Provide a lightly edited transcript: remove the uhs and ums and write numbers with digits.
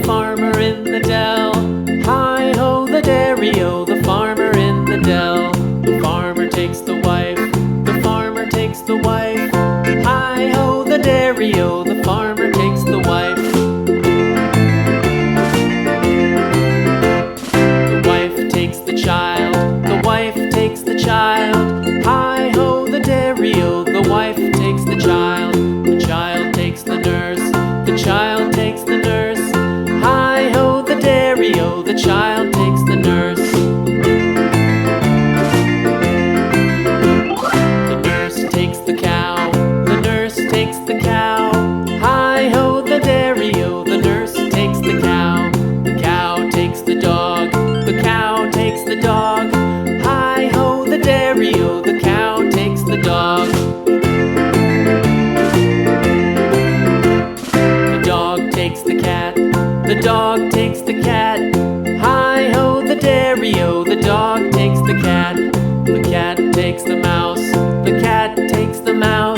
farmer in the dell. Hi-ho, the dairy-o, the farmer in the dell. The farmer takes the wife, the farmer takes the wife. Hi-ho, the dairy-o, the farmer takes the wife. The wife takes the child, the wife takes the child. Hi-ho, the dairy-o, the wife takes the child. The child takes the nurse, the child takes the nurse. Hi-ho, the dairy-o, the child takes the nurse. The nurse takes the cow, the nurse takes the cow. Hi-ho, the dairy-o, the nurse takes the cow. The cow takes the dog, the cow takes the dog. Hi-ho, the dairy-o, the cow takes the dog. The dog takes the cat, the dog takes the cat. Hi-ho, the dairy-o, the dog takes the cat. The cat takes the mouse, the cat takes the mouse.